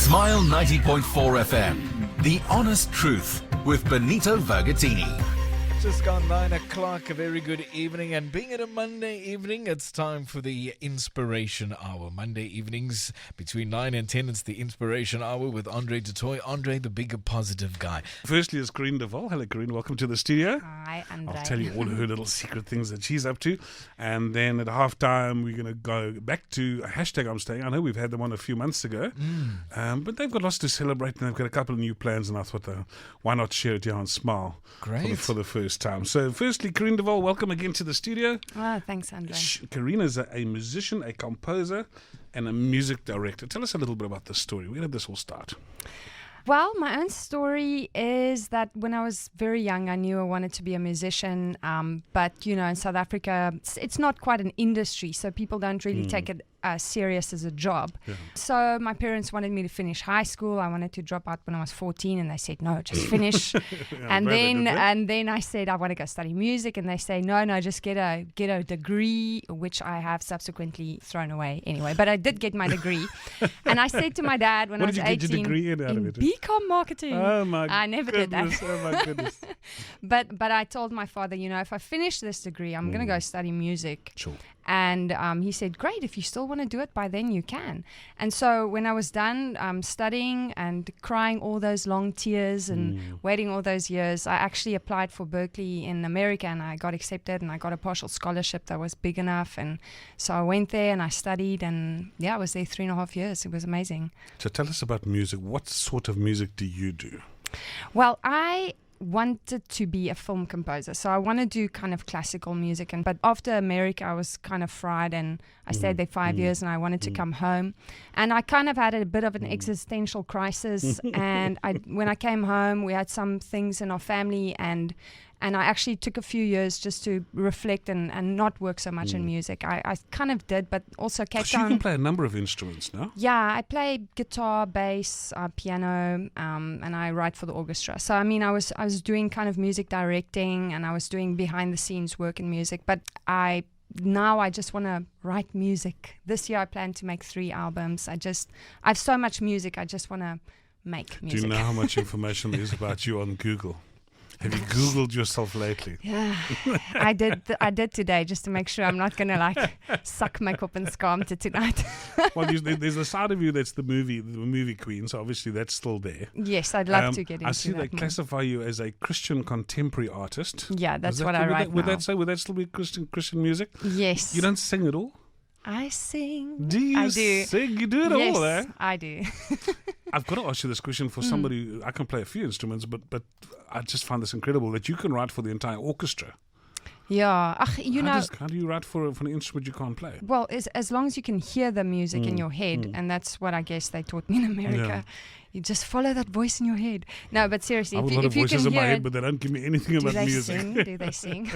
Smile 90.4 FM. The honest truth with Benito Vergatini. Just gone 9 o'clock. A very good evening. And being it a Monday evening, it's time for the Inspiration Hour. Monday evenings between 9 and 10, it's the Inspiration Hour with Andre de Toit. Andre, the bigger positive guy. Firstly, is Karien de Waal. Hello, Karien. Welcome to the studio. Hi, Andre. I'll tell you all her little secret things that she's up to. And then at halftime, we're going to go back to a hashtag I'm staying. I know we've had them on a few months ago. But they've got lots to celebrate, and they've got a couple of new plans. And I thought, why not share it here on Smile? Great. For the first time. So firstly, Karien de Waal, welcome again to the studio. Oh, thanks, Andre. Karien is a musician, a composer, and a music director. Tell us a little bit about this story. Where did this all start? Well, my own story is that when I was very young, I knew I wanted to be a musician. But, you know, in South Africa, it's not quite an industry, so people don't really take it serious as a job. Yeah. So my parents wanted me to finish high school. I wanted to drop out when I was 14, and they said, no, just finish. and then I said, I want to go study music, and they say, no, just get a degree, which I have subsequently thrown away anyway. But I did get my degree. And I said to my dad when I was 18, what did you get your degree in BCom marketing. Oh my I never did that. Oh my goodness. But I told my father, you know, if I finish this degree, I'm going to go study music. Sure. And he said, great, if you still want to do it, by then you can. And so when I was done studying and crying all those long tears and waiting all those years, I actually applied for Berkeley in America, and I got accepted, and I got a partial scholarship that was big enough. And so I went there and I studied, and I was there 3.5 years. It was amazing. So tell us about music. What sort of music do you do? Well, I wanted to be a film composer, so I want to do kind of classical music, but after America I was kind of fried, and I stayed there 5 years, and I wanted to come home, and I kind of had a bit of an existential crisis. And when I came home, we had some things in our family, and I actually took a few years just to reflect and not work so much in music. I kind of did, but also Cape Town. You can play a number of instruments now. Yeah, I play guitar, bass, piano, and I write for the orchestra. So I mean, I was doing kind of music directing, and I was doing behind the scenes work in music. But now I just want to write music. This year I plan to make 3 albums. I have so much music. I just want to make music. Do you know how much information there is about you on Google? Have you Googled yourself lately? Yeah, I did today, just to make sure I'm not going to suck makeup and scarmte tonight. Well, there's a side of you that's the movie queen, so obviously that's still there. Yes, I'd love to get into that. I see they classify you as a Christian contemporary artist. Yeah, that's what I write now. Would that still be Christian music? Yes. You don't sing at all? I sing. Do you I do. sing? You do it all, eh? Yes, I do. I've got to ask you this question for somebody. I can play a few instruments, but I just find this incredible that you can write for the entire orchestra. Yeah, how do you write for an instrument you can't play? Well, as long as you can hear the music in your head, and that's what I guess they taught me in America. Yeah. You just follow that voice in your head. No, but seriously, I have a lot of voices in my head, but they don't give me anything about music. Do they sing?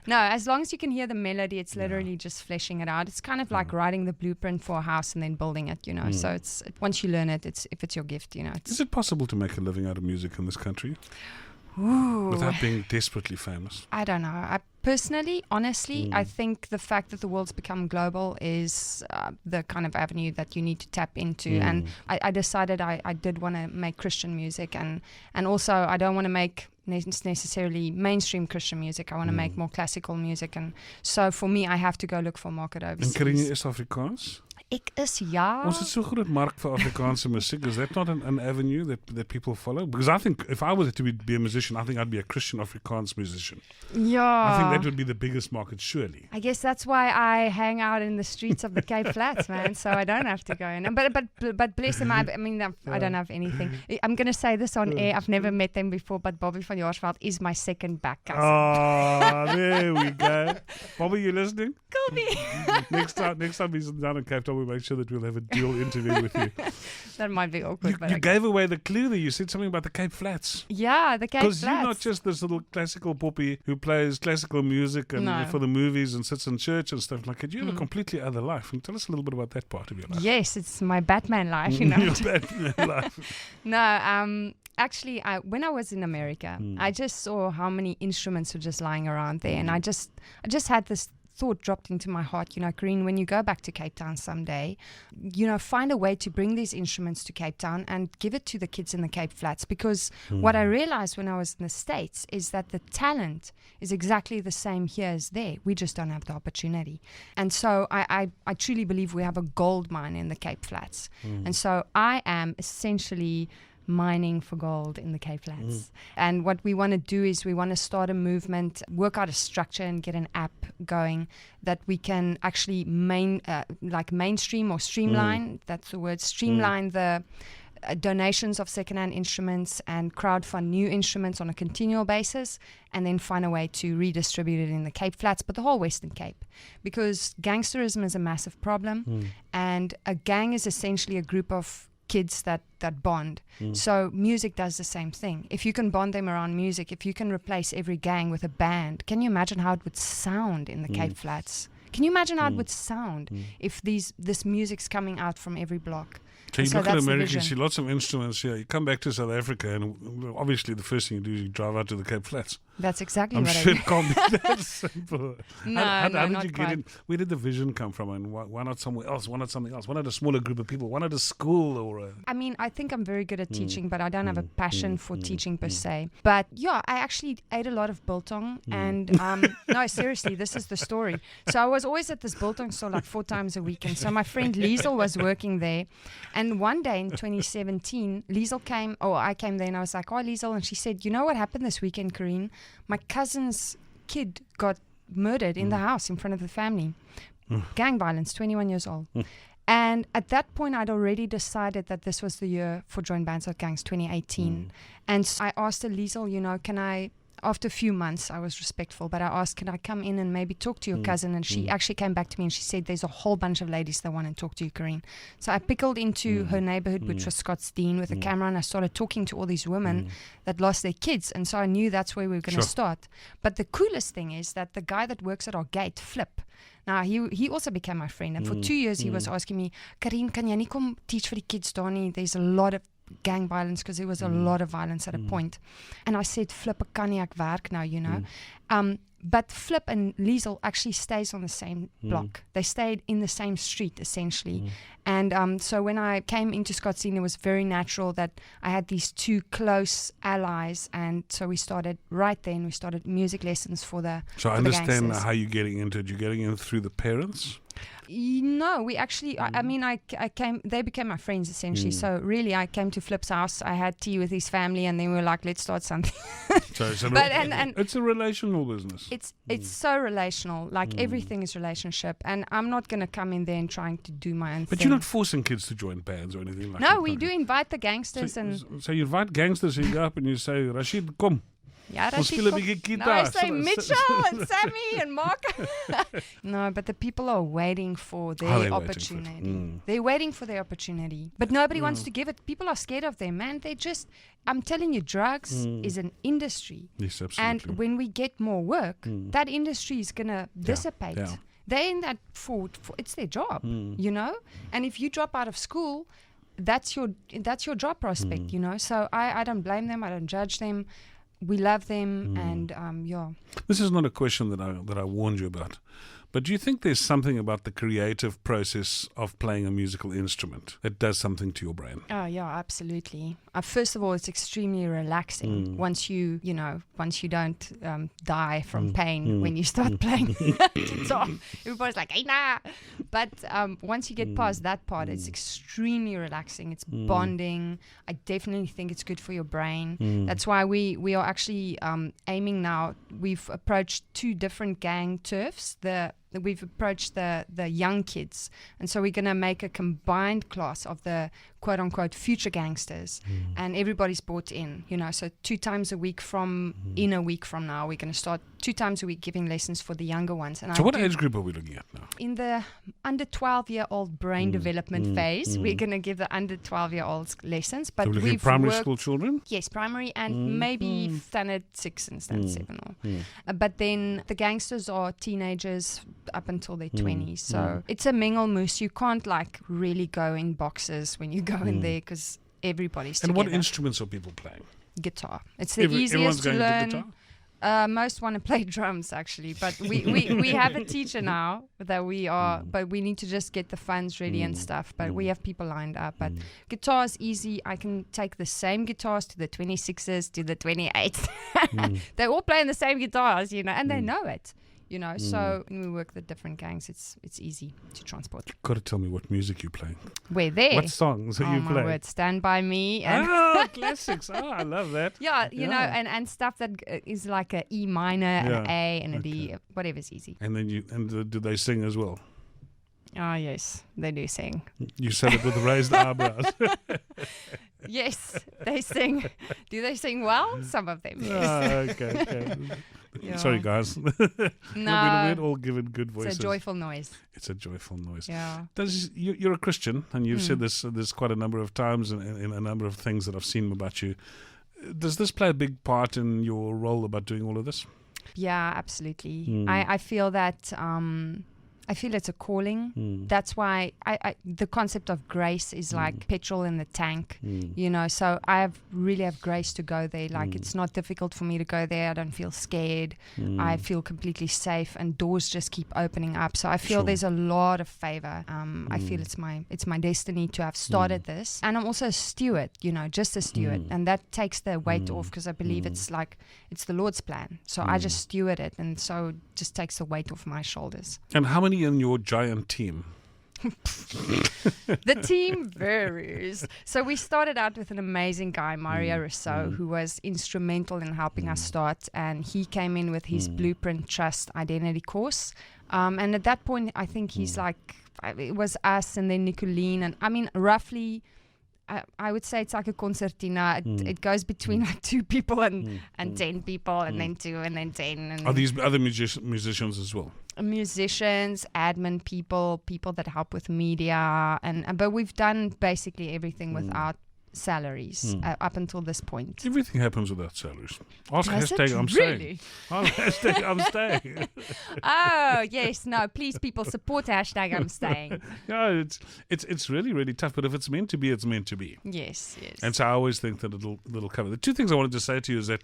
No, as long as you can hear the melody, it's literally just fleshing it out. It's kind of like writing the blueprint for a house and then building it, you know. So once you learn it, if it's your gift, you know. Is it possible to make a living out of music in this country? Ooh. Without being desperately famous? I don't know. Personally, honestly, I think the fact that the world's become global is the kind of avenue that you need to tap into. And I decided I did want to make Christian music, and also I don't want to make necessarily mainstream Christian music. I want to make more classical music, and so for me, I have to go look for market overseas. En Karien is Afrikaans? Ek is ja. Ons het so groot mark vir Afrikaanse musiek. Is that not an avenue that people follow? Because I think if I was to be a musician, I think I'd be a Christian Afrikaans musician. Yeah. I think that would be the biggest market, surely. I guess that's why I hang out in the streets of the Cape Flats, man, so I don't have to go in. But bless him, I don't have anything. I'm going to say this on air. I've never met them before, but Bobby van Jaarsveld is my second back cousin. Oh, there we go. Bobby, you listening? Call me. Next time he's down in Cape Town, we'll make sure that we'll have a dual interview with you. That might be awkward. You gave away the clue there. You said something about the Cape Flats. Yeah, the Cape Flats. Because you're not just this little classical poppy who plays classical music and for the movies and sits in church and stuff like that. You have a completely other life. And tell us a little bit about that part of your life. Yes, it's my Batman life, you know. Your Batman life. No, actually, when I was in America, I just saw how many instruments were just lying around there, and I just had this thought dropped into my heart, Karien, when you go back to Cape Town someday, find a way to bring these instruments to Cape Town and give it to the kids in the Cape Flats. Because what I realized when I was in the States is that the talent is exactly the same here as there. We just don't have the opportunity. And so I truly believe we have a gold mine in the Cape Flats. And so I am essentially mining for gold in the Cape Flats. And what we want to do is we want to start a movement, work out a structure and get an app going that we can actually mainstream or streamline, that's the word, streamline the donations of secondhand instruments and crowdfund new instruments on a continual basis, and then find a way to redistribute it in the Cape Flats, but the whole Western Cape, because gangsterism is a massive problem, and a gang is essentially a group of kids that bond. So music does the same thing. If you can bond them around music, if you can replace every gang with a band, can you imagine how it would sound in the Cape Flats? Can you imagine how it would sound if this music's coming out from every block? So you So look at that's the America, you vision. see lots of instruments here. You come back to South Africa, and obviously the first thing you do is you drive out to the Cape Flats. That's exactly I'm what sure I it can't be that simple. No, how no, did not you get quite. in? Where did the vision come from? And why not somewhere else? Why not something else? Why not a smaller group of people? Why not a school or a... I mean, I think I'm very good at teaching, but I don't have a passion for teaching per se. But yeah, I actually ate a lot of biltong, and no, seriously, this is the story. So I was always at this biltong store like 4 times a week, and so my friend Liesel was working there, and one day in 2017, Liesel came, I came there, and I was like, "Oh, Liesel," and she said, "You know what happened this weekend, Karien? My cousin's kid got murdered in the house in front of the family. Gang violence, 21 years old." And at that point, I'd already decided that this was the year for Joint Bands of Gangs, 2018. And so I asked her, Liesel, can I, after a few months, I was respectful, but I asked, can I come in and maybe talk to your cousin? And she actually came back to me and she said, there's a whole bunch of ladies that want to talk to you, Karien. So I pickled into her neighborhood, which was Scottsdene, with a camera, and I started talking to all these women that lost their kids. And so I knew that's where we were going to start. But the coolest thing is that the guy that works at our gate, Flip, now he also became my friend. And for 2 years, he was asking me, Karien, kan jy nie kom teach for the kids daar nie? There's a lot of gang violence, because there was a lot of violence at a point. And I said, Flip, ek kan nie, ek werk now, But Flip and Liesel actually stays on the same block. They stayed in the same street, essentially. And so when I came into Scottsdene, it was very natural that I had these 2 close allies. And so we started right then. We started music lessons for the So I for the understand gangsters. how you're getting into it. You're getting in through the parents? No, we actually, I mean, I came, they became my friends essentially. So really, I came to Flip's house, I had tea with his family, and then we were like, let's start something. So it's a, But- and it's a relational business. It's so relational, like everything is relationship. And I'm not going to come in there and trying to do my own But thing. you're not forcing kids to join bands or anything like that. No, we are do you? invite the gangsters So, and... so you invite gangsters and you go up and you say, Rashid, kom. Ja, Ons speel 'n bietjie No, I gitaar. say So- Mitchell and Sammy and Mark. No, but the people are waiting for their they're waiting for it. opportunity. They're waiting for their opportunity. But nobody wants to give it. People are scared of them, man. They just, I'm telling you, drugs is an industry. Yes, absolutely. And when we get more work, that industry is going to dissipate. yeah. They're in that for it's their job, And if you drop out of school, that's your job prospect, So I don't blame them. I don't judge them. We love them, and This is not a question that I warned you about. But do you think there's something about the creative process of playing a musical instrument that does something to your brain? Oh yeah, absolutely. First of all, it's extremely relaxing once you don't die from pain when you start playing. So everybody's like, hey, nah. But once you get past that part, it's extremely relaxing. It's bonding. I definitely think it's good for your brain. That's why we are actually aiming now. We've approached 2 different gang turfs. We've approached the young kids, and so we're going to make a combined class of the quote-unquote future gangsters, and everybody's bought in, so 2 times a week in a week from now, we're going to start 2 times a week giving lessons for the younger ones. And So what age group are we looking at now? in the under 12-year-old brain development phase, we're going to give the under 12-year-olds lessons, but So we're looking we've at primary worked, school children? yes, primary and maybe standard 6 and standard 7 but then the gangsters are teenagers up until their 20s, so it's a mingle moose. You can't like really go in boxes when you go in there, because everybody's And together. what instruments are people playing? Guitar. It's the Everyone's easiest to going learn. into guitar? Most want to play drums actually, but we have a teacher now that we are, but we need to just get the funds ready and stuff. But we have people lined up. But guitar is easy. I can take the same guitars to the 26s, to the 28s. They're all playing the same guitars, and they know it. So when we work the different gangs, it's easy to transport. Got to tell me what music you playing. We're there. What songs are you my playing? word, Stand By Me. And Classics. I love that. yeah, and stuff that is like a E minor and an A and a D, whatever's easy. And then do they sing as well? Oh, yes, they do sing. You said it with raised eyebrows. Yes, they sing. Do they sing well? Some of them, yes. Okay. Yeah. Sorry, guys. No. We'd all given good voices. It's a joyful noise. It's a joyful noise. Yeah. You're a Christian, and you've said this quite a number of times in a number of things that I've seen about you. Does this play a big part in your role about doing all of this? Yeah, absolutely. I feel that I feel it's a calling. That's why the concept of grace is like petrol in the tank, so I really have grace to go there. Like it's not difficult for me to go there. I don't feel scared. I feel completely safe, and doors just keep opening up. So I feel there's a lot of favor. I feel it's my destiny to have started this. And I'm also a steward, just a steward. And that takes the weight off, because I believe it's the Lord's plan. So I just steward it, and so it just takes the weight off my shoulders. And how many in your giant team? The team varies. So we started out with an amazing guy, Mario Rousseau, who was instrumental in helping us start, and he came in with his Blueprint Trust Identity course. And at that point, I think he's it was us and then Nicolene, and I mean, roughly, I would say it's like a concertina. It goes between like 2 people and 10 people, and then 2 and then 10. And are these other musicians as well? Musicians, admin people that help with media, but we've done basically everything without salaries up until this point. Everything happens without salaries. Ask Does hashtag it I'm really? staying. Hashtag I'm staying. Oh yes, no, please people support hashtag I'm staying. Yeah, it's really, really tough, but if it's meant to be, it's meant to be. Yes. And so I always think that it'll cover. The 2 things I wanted to say to you is that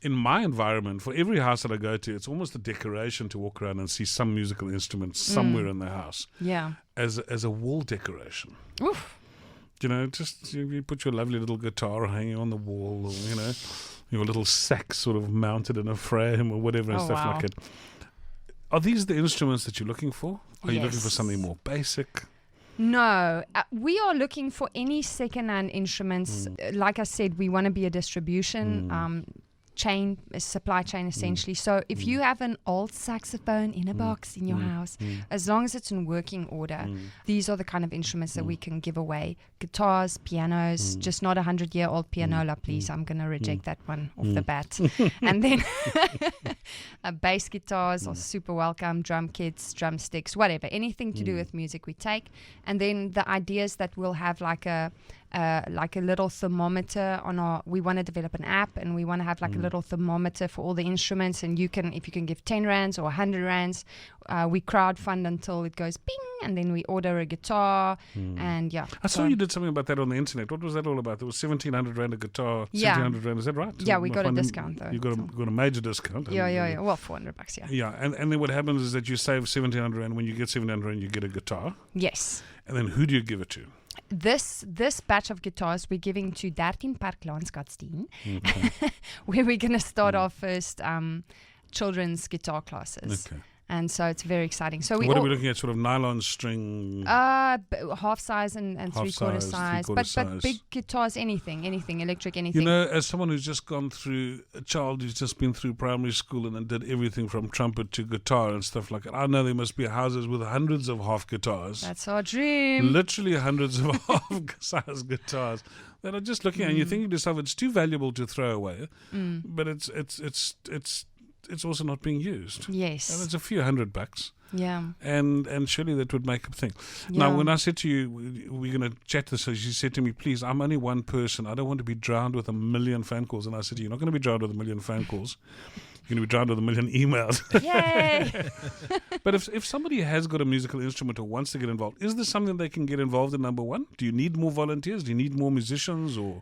in my environment, for every house that I go to, it's almost a decoration to walk around and see some musical instrument somewhere in the house. Yeah. As a wall decoration. Oof. Just you put your lovely little guitar hanging on the wall, or, your little sax sort of mounted in a frame or whatever and stuff like it. Are these the instruments that you're looking for? Are you looking for something more basic? No, we are looking for any second-hand instruments. Like I said, we want to be a distribution supply chain essentially. So if you have an old saxophone in a box in your house, as long as it's in working order, these are the kind of instruments that we can give away. Guitars, pianos, just not 100-year-old pianola, please. I'm going to reject that one off the bat. And then bass guitars are super welcome, drum kits, drumsticks, whatever. Anything to do with music we take. And then the ideas that we'll have like a little thermometer we want to develop an app, and we want to have like a little thermometer for all the instruments, and if you can give 10 rands or 100 rands, we crowdfund until it goes bing, and then we order a guitar. And I saw you did something about that on the internet. What was that all about? There was 1,700 rand a guitar. Yeah. 1,700 rand, is that right? Yeah, we got a discount though. You got a major discount. Yeah. Well, $400, yeah. Yeah, and then what happens is that you save 1,700 rand. When you get 1,700 rand, you get a guitar. Yes. And then who do you give it to? This batch of guitars we're giving to 13 Parklaan Scottsdene, where we're going to start our first children's guitar classes. Okay. And so it's very exciting. So what are we looking at? Sort of nylon string? Half size and three-quarter size. But big guitars, anything, electric, anything. As someone who's just gone through, a child who's just been through primary school and then did everything from trumpet to guitar and stuff like that, I know there must be houses with hundreds of half guitars. That's our dream. Literally hundreds of half-size guitars that are just looking at, and you're thinking to yourself, it's too valuable to throw away, but it's also not being used. Yes. And it's a few $100. Yeah. And surely that would make a thing. Yeah. Now, when I said to you, we're going to chat this, so you said to me, please, I'm only one person. I don't want to be drowned with 1 million phone calls. And I said to you, you're not going to be drowned with 1 million phone calls. You're going to be drowned with 1 million emails. Yay! But if somebody has got a musical instrument or wants to get involved, is there something they can get involved in, number one? Do you need more volunteers? Do you need more musicians? Or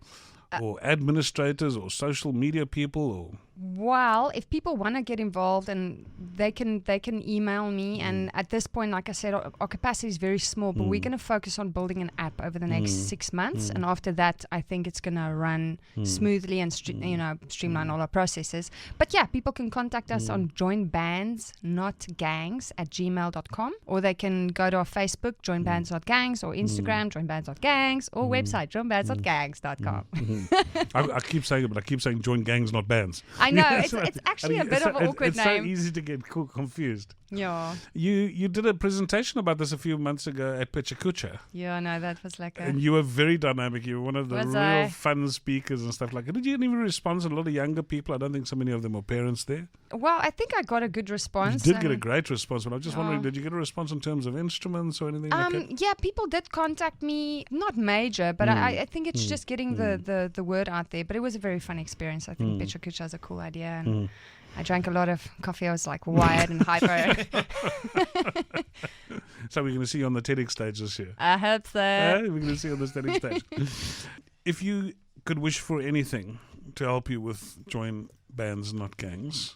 or administrators or social media people or... Well, if people want to get involved, and they can email me. And at this point, like I said, our capacity is very small, but we're going to focus on building an app over the next 6 months. And after that, I think it's going to run smoothly and streamline all our processes. But yeah, people can contact us on joinbandsnotgangs@gmail.com, or they can go to our Facebook, joinbands.gangs, or Instagram, joinbands.gangs, or website, joinbands.gangs.com. I keep saying it, but I keep saying join gangs, not bands. I know, it's actually a bit of an awkward name. It's so easy to get confused. Yeah. You did a presentation about this a few months ago at Pechakucha. Yeah, no, that was like And you were very dynamic. You were one of the fun speakers and stuff like that. Did you get any response? A lot of younger people. I don't think so many of them were parents there. Well, I think I got a good response. You did get a great response, but I'm just wondering, did you get a response in terms of instruments or anything like that? Yeah, people did contact me. Not major, but I think it's just getting the word out there. But it was a very fun experience. I think Pechakucha is a cool idea. And I drank a lot of coffee. I was like wired and hyper. So we're going to see you on the TEDx stage this year. I hope so. We're going to see you on the TEDx stage. If you could wish for anything to help you with Join Bands Not Gangs,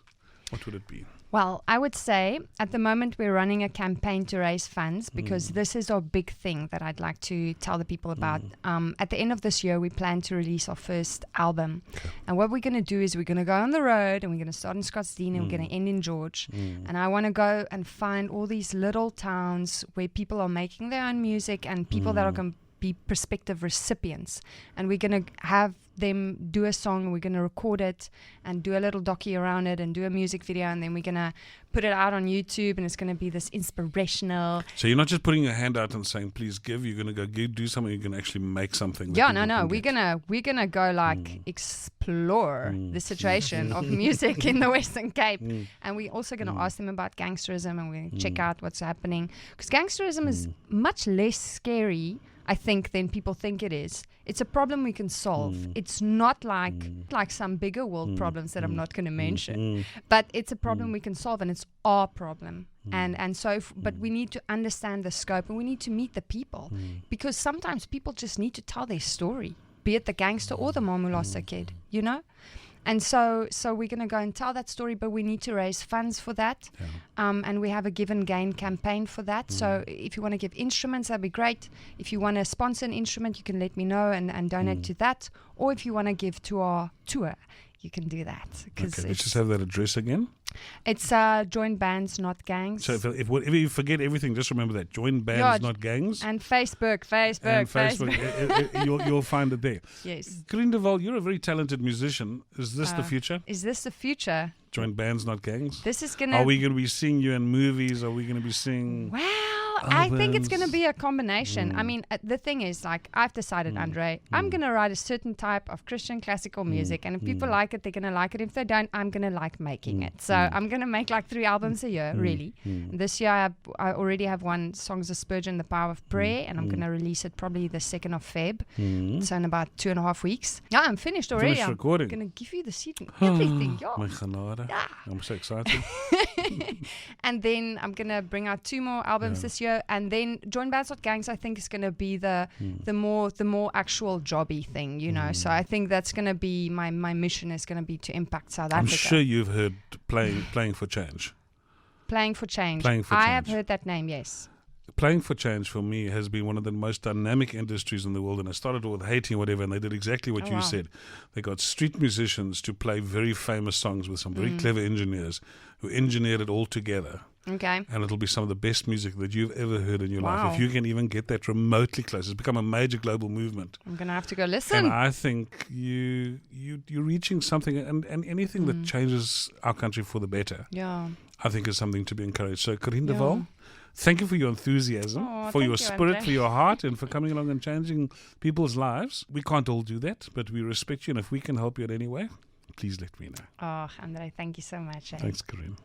what would it be? Well, I would say at the moment we're running a campaign to raise funds, because this is our big thing that I'd like to tell the people about. At the end of this year, we plan to release our first album. Okay. And what we're going to do is we're going to go on the road, and we're going to start in Scottsdene, and we're going to end in George. And I want to go and find all these little towns where people are making their own music, and people that are going to be prospective recipients. And we're going to have them do a song, and we're going to record it and do a little docu around it and do a music video, and then we're going to put it out on YouTube, and it's going to be this inspirational. So you're not just putting your hand out and saying please give, you're going to go do something, you're going to actually make something. Yeah, no, we're going to go like explore the situation of music in the Western Cape. And we're also going to ask them about gangsterism, and we're going to check out what's happening, because gangsterism is much less scary, I think, than people think it is. It's a problem we can solve. It's not like some bigger world problems that I'm not going to mention, but it's a problem we can solve, and it's our problem. And so, but we need to understand the scope, and we need to meet the people, because sometimes people just need to tell their story, be it the gangster or the mom who lost her kid, you know? And so we're going to go and tell that story, but we need to raise funds for that. Yeah. And we have a give and gain campaign for that. So if you want to give instruments, that'd be great. If you want to sponsor an instrument, you can let me know and donate to that. Or if you want to give to our tour, you can do that. Okay, let's just have that address again. It's Join Bands Not Gangs. So if whatever you forget everything, just remember that. Join Bands Not Gangs. And Facebook. You'll find it there. Yes. Karien de Waal, you're a very talented musician. Is this the future? Is this the future? Join Bands Not Gangs. This is gonna. Are we going to be seeing you in movies? Are we going to be seeing? Well, I think it's going to be a combination. I mean, the thing is, like, I've decided, Andre, I'm going to write a certain type of Christian classical music, and if people like it, they're going to like it. If they don't, I'm going to like making it. So I'm going to make like 3 albums a year, really. This year, I already have one, Songs of Spurgeon, The Power of Prayer, and I'm going to release it probably the 2nd of Feb. So in about 2.5 weeks. Yeah, I'm finished already. Finished recording. I'm going to give you the seat and everything. My genade. Yeah. I'm so excited. And then I'm going to bring out 2 more albums this year, and then Join Bands Not Gangs, I think, is going to be the more actual jobby thing, you know. So I think that's going to be my mission, is going to be to impact South Africa. I'm sure you've heard playing for change. Playing for Change. I have heard that name, yes. Playing for Change for me has been one of the most dynamic industries in the world, and I started with Haiti or whatever, and they did exactly what you said. They got street musicians to play very famous songs with some very clever engineers who engineered it all together. Okay. And it'll be some of the best music that you've ever heard in your life. If you can even get that remotely close, it's become a major global movement. I'm going to have to go listen. And I think you're reaching something, and anything that changes our country for the better, I think is something to be encouraged. So Karien de Waal, thank you for your enthusiasm, for your spirit, Andre. for your heart, and for coming along and changing people's lives. We can't all do that, but we respect you, and if we can help you in any way, please let me know. Oh, Andre, thank you so much. Thanks, Karien.